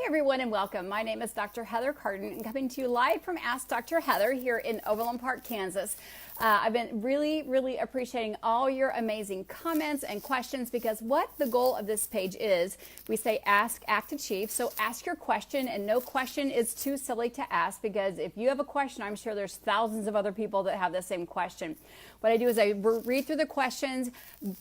everyone, and welcome. My name is Dr. Heather Carden, and coming to you live from Ask Dr. Heather here in Overland Park, Kansas. I've been really appreciating all your amazing comments and questions, because what the goal of this page is, we say ask, act, achieve. So ask your question, and no question is too silly to ask, because if you have a question, I'm sure there's thousands of other people that have the same question. What I do is I read through the questions,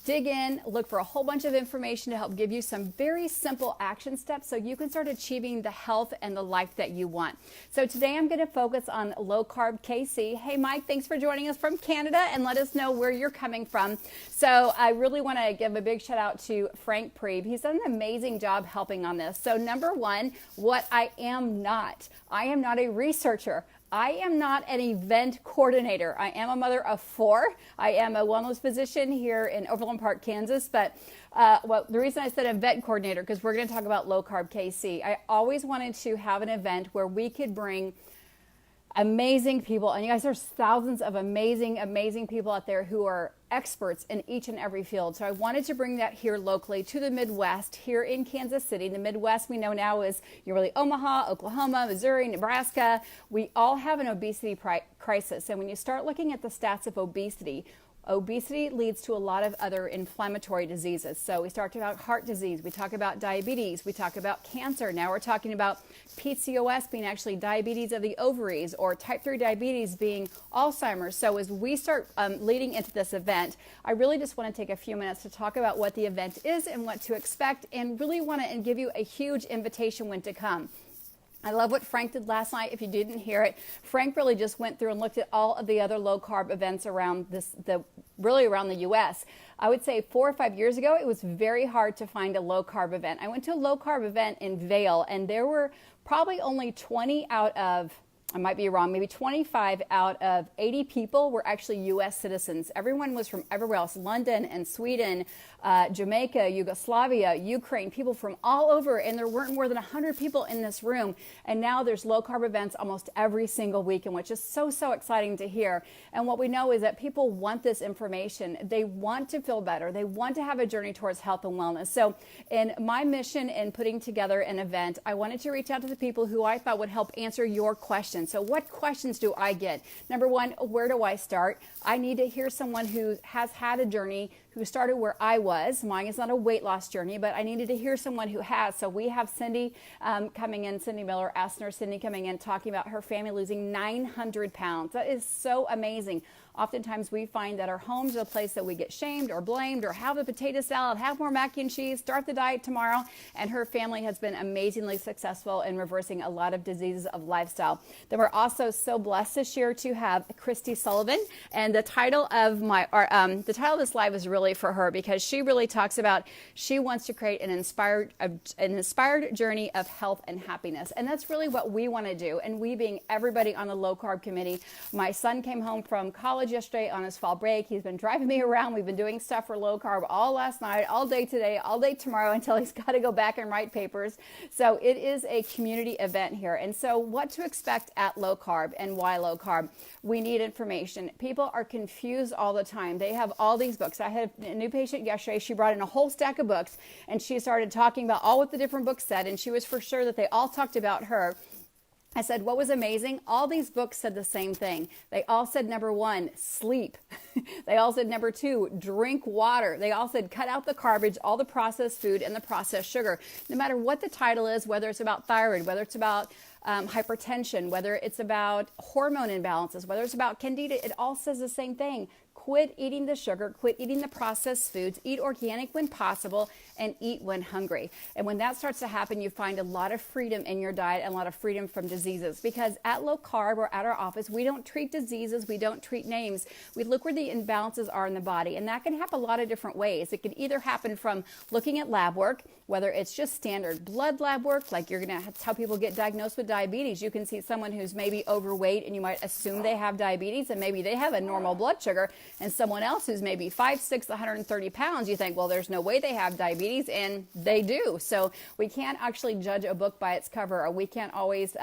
dig in, look for a whole bunch of information to help give you some very simple action steps so you can start achieving the health and the life that you want. So today I'm going to focus on low carb KC. Hey Mike, thanks for joining us from Canada, and let us know where you're coming from. So I really want to give a big shout out to Frank Priebe. He's done an amazing job helping on this. So number one, what I am not a researcher. I am not an event coordinator. I am a mother of 4. I am a wellness physician here in Overland Park, Kansas. But the reason I said event coordinator, because we're going to talk about low carb KC. I always wanted to have an event where we could bring amazing people, and you guys, there's thousands of amazing people out there who are experts in each and every field. So I wanted to bring that here locally to the Midwest, here in Kansas City. The Midwest we know now is really Omaha, Oklahoma, Missouri, Nebraska. We all have an obesity crisis. And when you start looking at the stats of obesity leads to a lot of other inflammatory diseases. So we talked about heart disease, we talk about diabetes, we talk about cancer. Now we're talking about PCOS being actually diabetes of the ovaries, or type 3 diabetes being Alzheimer's. So as we start leading into this event, I really just want to take a few minutes to talk about what the event is and what to expect, and really want to give you a huge invitation when to come. I love what Frank did last night. If you didn't hear it, Frank really just went through and looked at all of the other low carb events around around the U.S. I would say 4 or 5 years ago, it was very hard to find a low carb event. I went to a low carb event in Vail, and there were probably only 20 out of, I might be wrong, maybe 25 out of 80 people were actually U.S. citizens. Everyone was from everywhere else, London and Sweden, Jamaica, Yugoslavia, Ukraine, people from all over, and there weren't more than 100 people in this room. And now there's low carb events almost every single weekend, which is so exciting to hear. And what we know is that people want this information. They want to feel better. They want to have a journey towards health and wellness. So in my mission in putting together an event, I wanted to reach out to the people who I thought would help answer your questions. So what questions do I get? Number one, where do I start? I need to hear someone who has had a journey, who started where I was. Mine is not a weight loss journey, but I needed to hear someone who has. So we have Cindy coming in, Cindy Miller, Ask Nurse Cindy coming in, talking about her family losing 900 pounds. That is so amazing. Oftentimes we find that our homes are a place that we get shamed or blamed, or have a potato salad, have more mac and cheese, start the diet tomorrow. And her family has been amazingly successful in reversing a lot of diseases of lifestyle. Then we're also so blessed this year to have Christy Sullivan. And the title of this live is really for her, because she really talks about, she wants to create an inspired journey of health and happiness. And that's really what we want to do. And we being everybody on the low carb committee. My son came home from college yesterday on his fall break. He's been driving me around. We've been doing stuff for low carb all last night, all day today, all day tomorrow, until he's got to go back and write papers. So it is a community event here. And so what to expect at low carb and why low carb? We need information. People are confused all the time. They have all these books. I had a new patient yesterday. She brought in a whole stack of books, and she started talking about all what the different books said, and she was for sure that they all talked about her. I said, what was amazing? All these books said the same thing. They all said, number one, sleep. They all said, number two, drink water. They all said, cut out the garbage, all the processed food and the processed sugar. No matter what the title is, whether it's about thyroid, whether it's about hypertension, whether it's about hormone imbalances, whether it's about candida, it all says the same thing. Quit eating the sugar, quit eating the processed foods, eat organic when possible, and eat when hungry. And when that starts to happen, you find a lot of freedom in your diet and a lot of freedom from diseases. Because at low carb, or at our office, we don't treat diseases, we don't treat names. We look where the imbalances are in the body, and that can happen a lot of different ways. It can either happen from looking at lab work, whether it's just standard blood lab work, like that's how people get diagnosed with diabetes. You can see someone who's maybe overweight, and you might assume they have diabetes, and maybe they have a normal blood sugar. And someone else who's maybe 5'6", 130 pounds, you think, well, there's no way they have diabetes, and they do. So we can't actually judge a book by its cover, or we can't always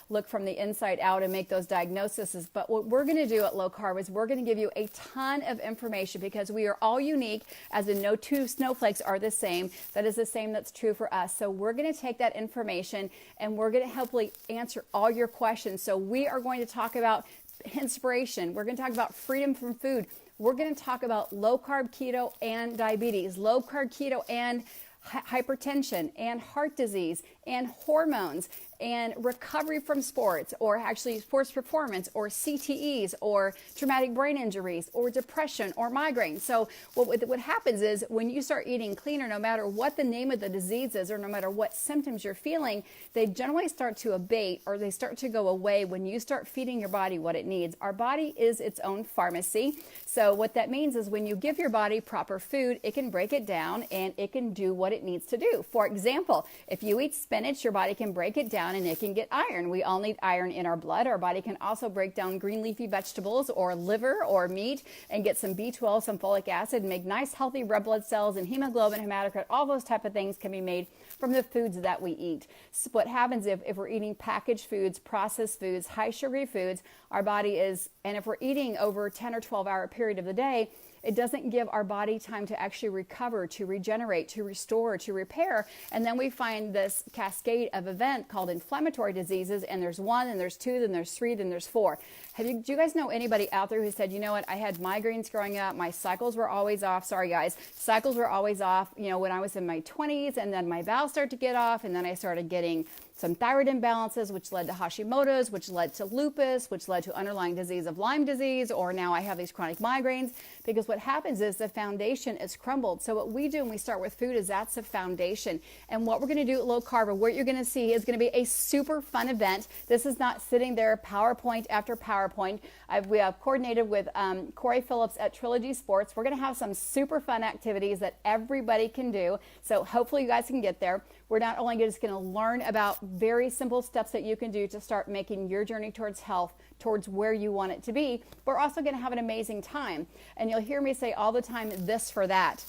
look from the inside out and make those diagnoses. But what we're going to do at Low Carb is we're going to give you a ton of information, because we are all unique, as in no two snowflakes are the same. That is the same that's true for us. So we're going to take that information and we're going to hopefully answer all your questions. So we are going to talk about inspiration. We're going to talk about freedom from food. We're going to talk about low carb keto and diabetes, low carb keto and hypertension and heart disease and hormones and recovery from sports, or actually sports performance, or CTEs, or traumatic brain injuries, or depression, or migraine. So what happens is, when you start eating cleaner, no matter what the name of the disease is, or no matter what symptoms you're feeling, they generally start to abate, or they start to go away when you start feeding your body what it needs. Our body is its own pharmacy. So what that means is, when you give your body proper food, it can break it down and it can do what it needs to do. For example, if you eat spinach, your body can break it down and it can get iron. We all need iron in our blood. Our body can also break down green leafy vegetables or liver or meat and get some B12, some folic acid, and make nice healthy red blood cells and hemoglobin, hematocrit. All those type of things can be made from the foods that we eat. So what happens if we're eating packaged foods, processed foods, high sugary foods, our body is, and if we're eating over a 10 or 12 hour period of the day, it doesn't give our body time to actually recover, to regenerate, to restore, to repair. And then we find this cascade of event called inflammatory diseases. And there's 1, and there's 2, then there's 3, then there's 4. Do you guys know anybody out there who said, you know what, I had migraines growing up. My cycles were always off. Sorry, guys. Cycles were always off, when I was in my 20s. And then my bowels started to get off. And then I started getting some thyroid imbalances, which led to Hashimoto's, which led to lupus, which led to underlying disease of Lyme disease, or now I have these chronic migraines. Because what happens is the foundation is crumbled. So what we do when we start with food is that's the foundation. And what we're going to do at Low Carb, or what you're going to see, is going to be a super fun event. This is not sitting there PowerPoint after PowerPoint. We have coordinated with Corey Phillips at Trilogy Sports. We're going to have some super fun activities that everybody can do. So hopefully you guys can get there. We're not only just going to learn about very simple steps that you can do to start making your journey towards health, towards where you want it to be, but we're also going to have an amazing time. And you'll hear me say all the time, this for that.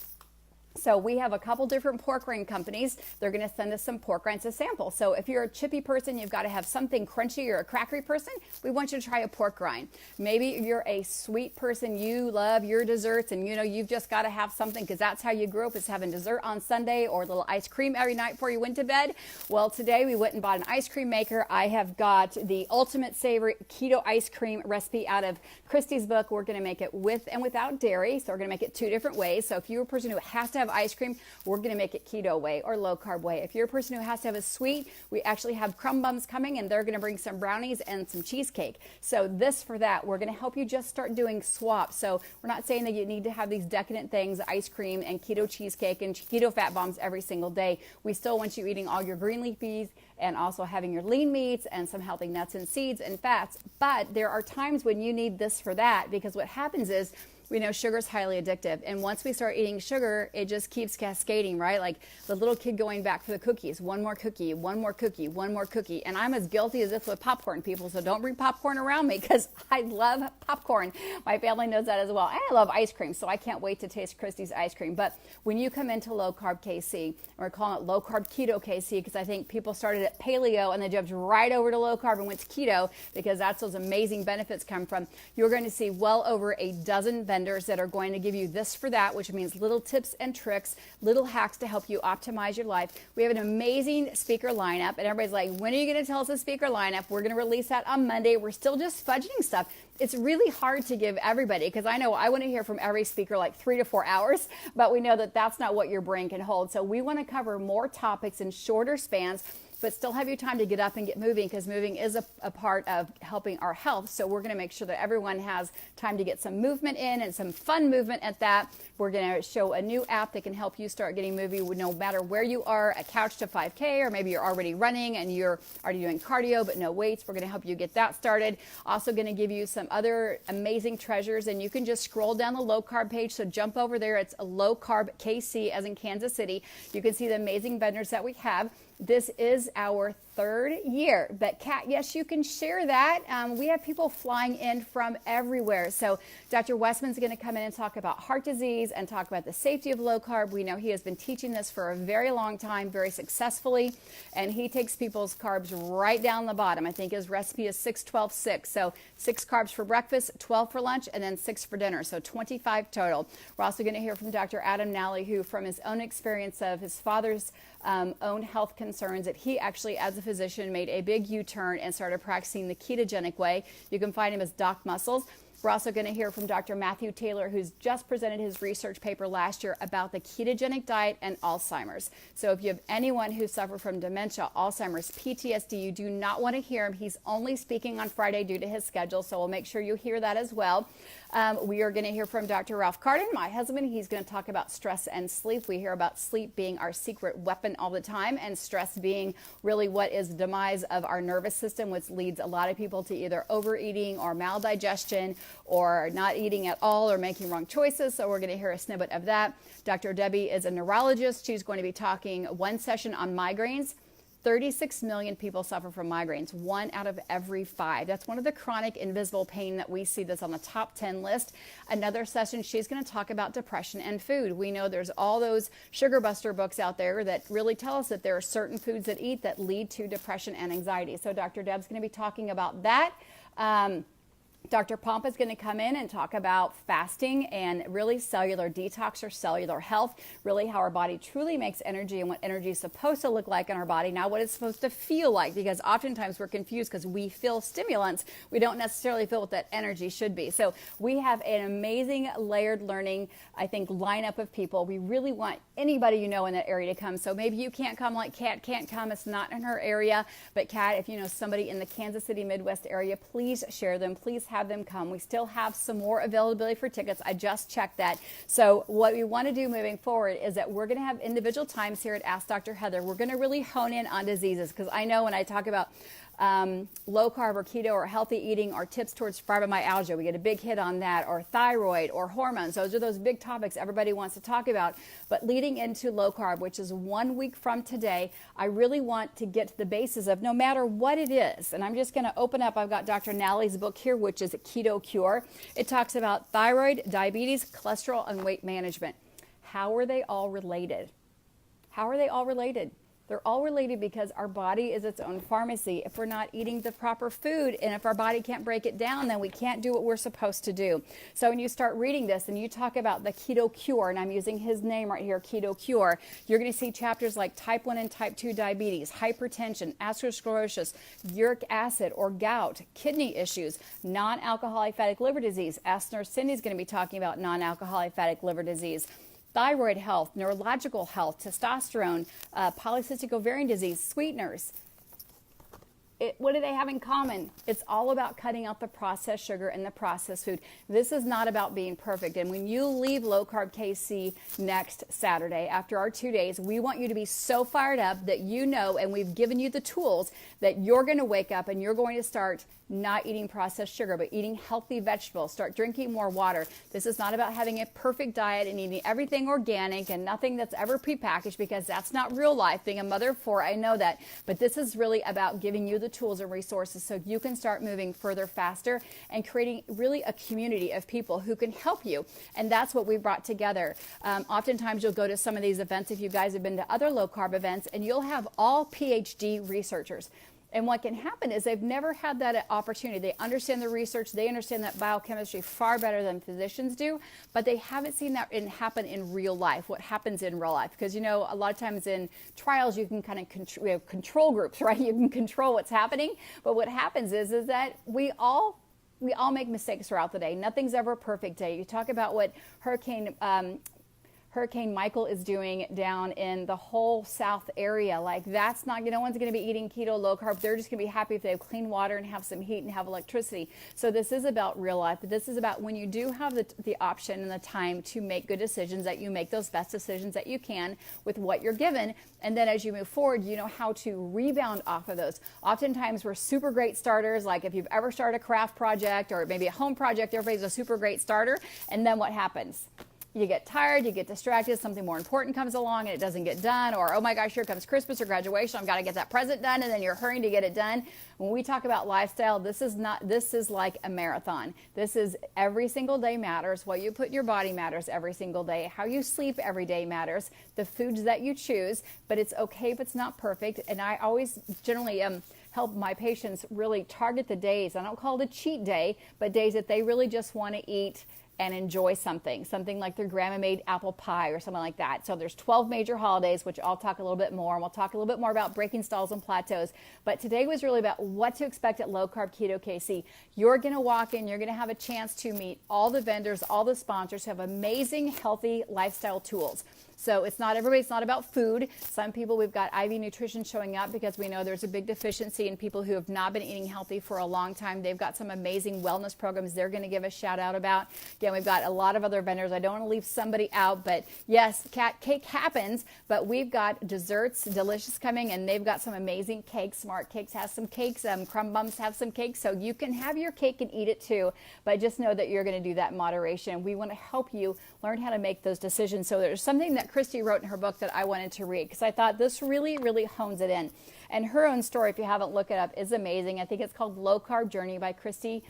So we have a couple different pork rind companies. They're going to send us some pork rinds to sample. So if you're a chippy person, you've got to have something crunchy, or a crackery person, we want you to try a pork rind. Maybe you're a sweet person, you love your desserts, and you've just got to have something because that's how you grew up, is having dessert on Sunday or a little ice cream every night before you went to bed. Well, today we went and bought an ice cream maker. I have got the ultimate savory keto ice cream recipe out of Christy's book. We're going to make it with and without dairy. So we're going to make it 2 different ways. So if you're a person who has to have ice cream, we're going to make it keto way or low carb way. If you're a person who has to have a sweet, we actually have crumb bums coming, and they're going to bring some brownies and some cheesecake. So this for that, we're going to help you just start doing swaps. So we're not saying that you need to have these decadent things, ice cream and keto cheesecake and keto fat bombs every single day. We still want you eating all your green leafies and also having your lean meats and some healthy nuts and seeds and fats. But there are times when you need this for that, because what happens is, we know sugar is highly addictive. And once we start eating sugar, it just keeps cascading, right? Like the little kid going back for the cookies. One more cookie, one more cookie, one more cookie. And I'm as guilty as this with popcorn, people. So don't bring popcorn around me, because I love popcorn. My family knows that as well. And I love ice cream, so I can't wait to taste Christy's ice cream. But when you come into Low Carb KC, and we're calling it Low Carb Keto KC, because I think people started at paleo and they jumped right over to low carb and went to keto, because that's those amazing benefits come from. You're going to see well over a dozen vendors that are going to give you this for that, which means little tips and tricks, little hacks to help you optimize your life. We have an amazing speaker lineup, and everybody's like, when are you going to tell us the speaker lineup? We're going to release that on Monday. We're still just fudging stuff. It's really hard to give everybody, because I know I want to hear from every speaker like 3 to 4 hours, but we know that that's not what your brain can hold. So we want to cover more topics in shorter spans, but still have you time to get up and get moving, because moving is a part of helping our health. So we're going to make sure that everyone has time to get some movement in, and some fun movement at that. We're going to show a new app that can help you start getting moving no matter where you are, a couch to 5K, or maybe you're already running and you're already doing cardio but no weights. We're going to help you get that started. Also going to give you some other amazing treasures, and you can just scroll down the Low Carb page. So jump over there. It's a Low Carb KC, as in Kansas City. You can see the amazing vendors that we have. This is our third year. But Kat, yes, you can share that. We have people flying in from everywhere. So Dr. Westman's going to come in and talk about heart disease and talk about the safety of low carb. We know he has been teaching this for a very long time, very successfully, and he takes people's carbs right down the bottom. I think his recipe is 6-12-6. So 6 carbs for breakfast, 12 for lunch, and then 6 for dinner. So 25 total. We're also going to hear from Dr. Adam Nally, who from his own experience of his father's own health concerns, that he actually, as a physician, made a big U-turn and started practicing the ketogenic way. You can find him as Doc Muscles. We're also going to hear from Dr. Matthew Taylor, who's just presented his research paper last year about the ketogenic diet and Alzheimer's. So if you have anyone who suffered from dementia, Alzheimer's, PTSD, you do not want to hear him. He's only speaking on Friday due to his schedule, so we'll make sure you hear that as well. We are going to hear from Dr. Ralph Carden, my husband. He's going to talk about stress and sleep. We hear about sleep being our secret weapon all the time, and stress being really what is the demise of our nervous system, which leads a lot of people to either overeating or maldigestion or not eating at all or making wrong choices. So we're going to hear a snippet of that. Dr. Debbie is a neurologist. She's going to be talking one session on migraines. 36 million people suffer from migraines, 1 out of every 5. That's one of the chronic invisible pain that we see that's on the top 10 list. Another session, she's going to talk about depression and food. We know there's all those sugar buster books out there that really tell us that there are certain foods that eat that lead to depression and anxiety. So Dr. Deb's going to be talking about that. Dr. Pompa is going to come in and talk about fasting and really cellular detox or cellular health, really how our body truly makes energy and what energy is supposed to look like in our body, not what it's supposed to feel like, because oftentimes we're confused because we feel stimulants. We don't necessarily feel what that energy should be. So we have an amazing layered learning, I think, lineup of people. We really want anybody you know in that area to come. So maybe you can't come, like Kat can't come. It's not in her area. But Kat, if you know somebody in the Kansas City, Midwest area, please share them. Please have them come. We still have some more availability for tickets. I just checked that. So what we want to do moving forward is that we're going to have individual times here at Ask Dr. Heather. We're going to really hone in on diseases, because I know when I talk about low carb or keto or healthy eating or tips towards fibromyalgia, we get a big hit on that, or thyroid or hormones. Those are those big topics everybody wants to talk about. But leading into low carb, which is 1 week from today, I really want to get to the basis of no matter what it is. And I'm just going to open up, I've got Dr. Nally's book here, which is Keto Cure. It talks about thyroid, diabetes, cholesterol, and weight management. How are they all related? How are they all related? They're all related because our body is its own pharmacy. If we're not eating the proper food and if our body can't break it down, then we can't do what we're supposed to do. So when you start reading this and you talk about the Keto Cure, and I'm using his name right here, Keto Cure, you're going to see chapters like type 1 and type 2 diabetes, hypertension, atherosclerosis, uric acid or gout, kidney issues, non-alcoholic fatty liver disease. Ask Nurse Cindy is going to be talking about non-alcoholic fatty liver disease. Thyroid health, neurological health, testosterone, polycystic ovarian disease, sweeteners. What do they have in common? It's all about cutting out the processed sugar and the processed food. This is not about being perfect. And when you leave Low Carb KC next Saturday, after our 2 days, we want you to be so fired up that you know, and we've given you the tools, that you're going to wake up and you're going to start not eating processed sugar, but eating healthy vegetables. Start drinking more water. This is not about having a perfect diet and eating everything organic and nothing that's ever prepackaged, because that's not real life. Being a mother of 4, I know that. But this is really about giving you the tools and resources so you can start moving further faster and creating really a community of people who can help you. And that's what we brought together. Oftentimes you'll go to some of these events, if you guys have been to other low carb events, and you'll have all PhD researchers. And what can happen is they've never had that opportunity. They understand the research, they understand that biochemistry far better than physicians do, but they haven't seen that happen in real life, what happens in real life. Because, you know, a lot of times in trials, you can kind of we have control groups, right? You can control what's happening. But what happens is that we all make mistakes throughout the day. Nothing's ever a perfect day. You talk about what Hurricane Michael is doing down in the whole South area. Like, that's not, no one's going to be eating keto, low carb. They're just going to be happy if they have clean water and have some heat and have electricity. So this is about real life. But this is about when you do have the option and the time to make good decisions, that you make those best decisions that you can with what you're given. And then as you move forward, you know how to rebound off of those. Oftentimes we're super great starters. Like if you've ever started a craft project or maybe a home project, everybody's a super great starter. And then what happens? you get tired, you get distracted, something more important comes along and it doesn't get done, or oh my gosh, here comes Christmas or graduation, I've got to get that present done, and then you're hurrying to get it done. When we talk about lifestyle, this is like a marathon. This is every single day matters. What you put in your body matters every single day. How you sleep every day matters. The foods that you choose, but it's okay if it's not perfect. And I always generally help my patients really target the days. I don't call it a cheat day, but days that they really just want to eat and enjoy something like their grandma made apple pie or something like that. So there's 12 major holidays, which I'll talk a little bit more, and we'll talk a little bit more about breaking stalls and plateaus. But today was really about what to expect at Low Carb Keto KC. You're going to walk in, you're going to have a chance to meet all the vendors, all the sponsors who have amazing, healthy lifestyle tools. So it's not about food. Some people, we've got IV nutrition showing up because we know there's a big deficiency in people who have not been eating healthy for a long time. They've got some amazing wellness programs they're going to give a shout out about. Again, we've got a lot of other vendors. I don't want to leave somebody out, but yes, cake happens, but we've got desserts, delicious coming, and they've got some amazing cakes. Smart Cakes has some cakes. Crumb Bums have some cakes, so you can have your cake and eat it too, but just know that you're going to do that in moderation. We want to help you learn how to make those decisions. So there's something that Christy wrote in her book that I wanted to read because I thought this really, really hones it in. And her own story, if you haven't looked it up, is amazing. I think it's called Low Carb Journey by Christy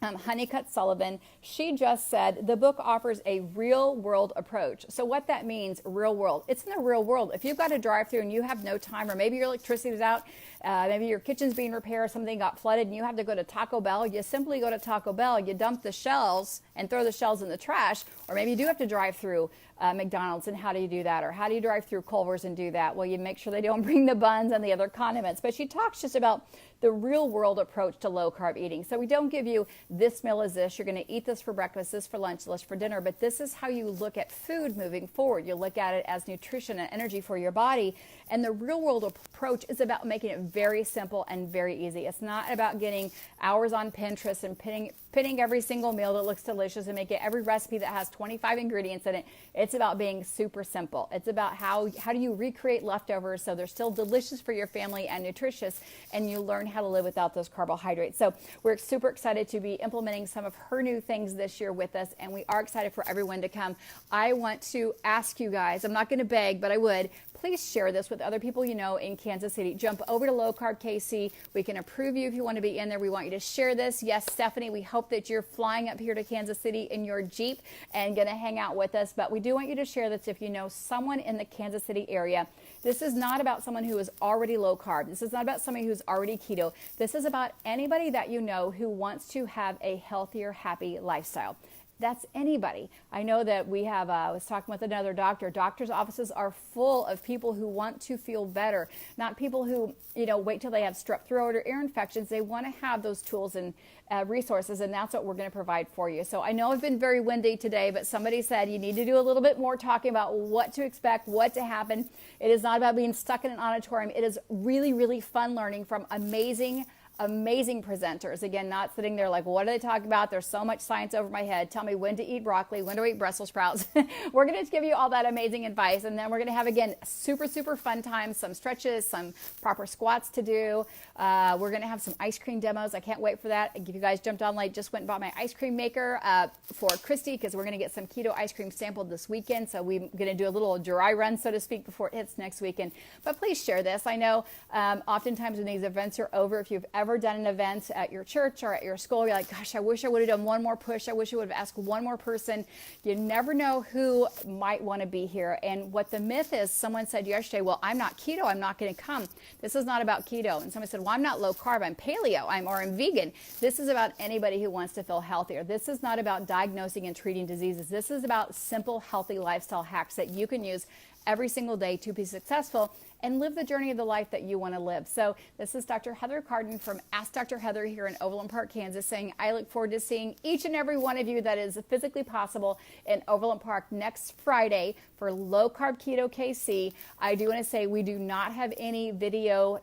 Honeycutt Sullivan. She just said the book offers a real world approach. So what that means, real world, it's in the real world. If you've got to drive through and you have no time, or maybe your electricity is out, maybe your kitchen's being repaired, something got flooded and you have to go to Taco Bell, you simply go to Taco Bell, you dump the shells and throw the shells in the trash. Or maybe you do have to drive through McDonald's, and how do you do that? Or how do you drive through Culver's and do that? Well, you make sure they don't bring the buns and the other condiments. But she talks just about the real world approach to low carb eating. So we don't give you this meal is this, you're going to eat this for breakfast, this for lunch, this for dinner, but this is how you look at food moving forward. You look at it as nutrition and energy for your body. And the real world approach is about making it very simple and very easy. It's not about getting hours on Pinterest and pinning every single meal that looks delicious and making every recipe that has 25 ingredients in it. It's about being super simple. It's about how do you recreate leftovers so they're still delicious for your family and nutritious, and you learn how to live without those carbohydrates. So we're super excited to be implementing some of her new things this year with us, and we are excited for everyone to come. I want to ask you guys, I'm not going to beg, but I would, please share this with other people you know in Kansas City. Jump over to Low Carb KC. We can approve you if you want to be in there. We want you to share this. Yes, Stephanie, we hope that you're flying up here to Kansas City in your Jeep and going to hang out with us. But we do want you to share this if you know someone in the Kansas City area. This is not about someone who is already low carb. This is not about somebody who's already keto. This is about anybody that you know who wants to have a healthier, happy lifestyle. That's anybody. I know that we have, I was talking with another doctor. Doctors' offices are full of people who want to feel better, not people who, wait till they have strep throat or ear infections. They want to have those tools and resources, and that's what we're going to provide for you. So I know I've been very windy today, but somebody said you need to do a little bit more talking about what to expect, what to happen. It is not about being stuck in an auditorium. It is really, really fun learning from amazing presenters. Again, not sitting there like, what are they talking about? There's so much science over my head. Tell me when to eat broccoli, when to eat Brussels sprouts. We're going to give you all that amazing advice. And then we're going to have, again, super, super fun times, some stretches, some proper squats to do. We're going to have some ice cream demos. I can't wait for that. If you guys jumped on late, just went and bought my ice cream maker for Christy, because we're going to get some keto ice cream sampled this weekend. So we're going to do a little dry run, so to speak, before it hits next weekend. But please share this. I know oftentimes when these events are over, if you've ever done an event at your church or at your school, you're like, gosh, I wish I would have done one more push. I wish I would have asked one more person. You never know who might want to be here. And what the myth is, someone said yesterday, well, I'm not keto, I'm not going to come. This is not about keto. And someone said, well, I'm not low carb, I'm paleo, I'm vegan. This is about anybody who wants to feel healthier. This is not about diagnosing and treating diseases. This is about simple, healthy lifestyle hacks that you can use every single day to be successful and live the journey of the life that you want to live. So this is Dr. Heather Carden from Ask Dr. Heather here in Overland Park, Kansas, saying I look forward to seeing each and every one of you that is physically possible in Overland Park next Friday for Low Carb Keto KC. I do want to say we do not have any video.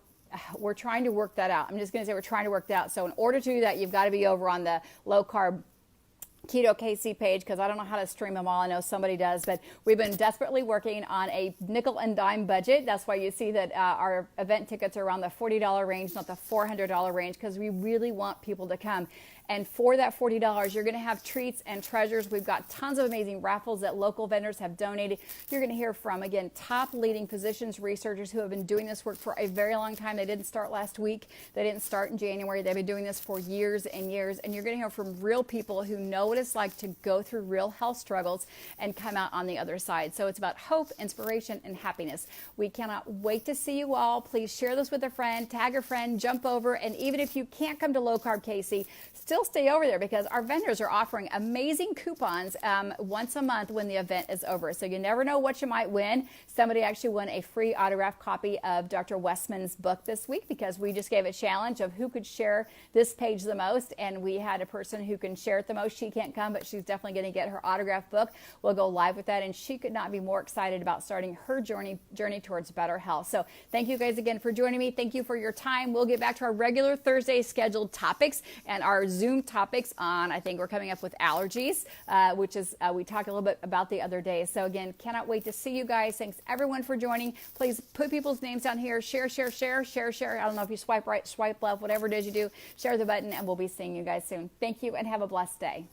We're trying to work that out. I'm just going to say we're trying to work that out. So in order to do that, you've got to be over on the Low Carb Keto KC page, because I don't know how to stream them all. I know somebody does, but we've been desperately working on a nickel and dime budget. That's why you see that our event tickets are around the $40 range, not the $400 range, because we really want people to come. And for that $40, you're going to have treats and treasures. We've got tons of amazing raffles that local vendors have donated. You're going to hear from, again, top leading physicians, researchers who have been doing this work for a very long time. They didn't start last week. They didn't start in January. They've been doing this for years and years. And you're going to hear from real people who know what it's like to go through real health struggles and come out on the other side. So it's about hope, inspiration, and happiness. We cannot wait to see you all. Please share this with a friend, tag a friend, jump over. And even if you can't come to Low Carb KC, still stay over there because our vendors are offering amazing coupons once a month when the event is over. So you never know what you might win. Somebody actually won a free autographed copy of Dr. Westman's book this week because we just gave a challenge of who could share this page the most, and we had a person who can share it the most. She can't come, but she's definitely going to get her autographed book. We'll go live with that, and she could not be more excited about starting her journey towards better health. So thank you guys again for joining me. Thank you for your time. We'll get back to our regular Thursday scheduled topics and our Zoom topics on, I think we're coming up with allergies, which is we talked a little bit about the other day. So again, cannot wait to see you guys. Thanks everyone for joining. Please put people's names down here. Share. I don't know if you swipe right, swipe left, whatever it is you do, share the button, and we'll be seeing you guys soon. Thank you and have a blessed day.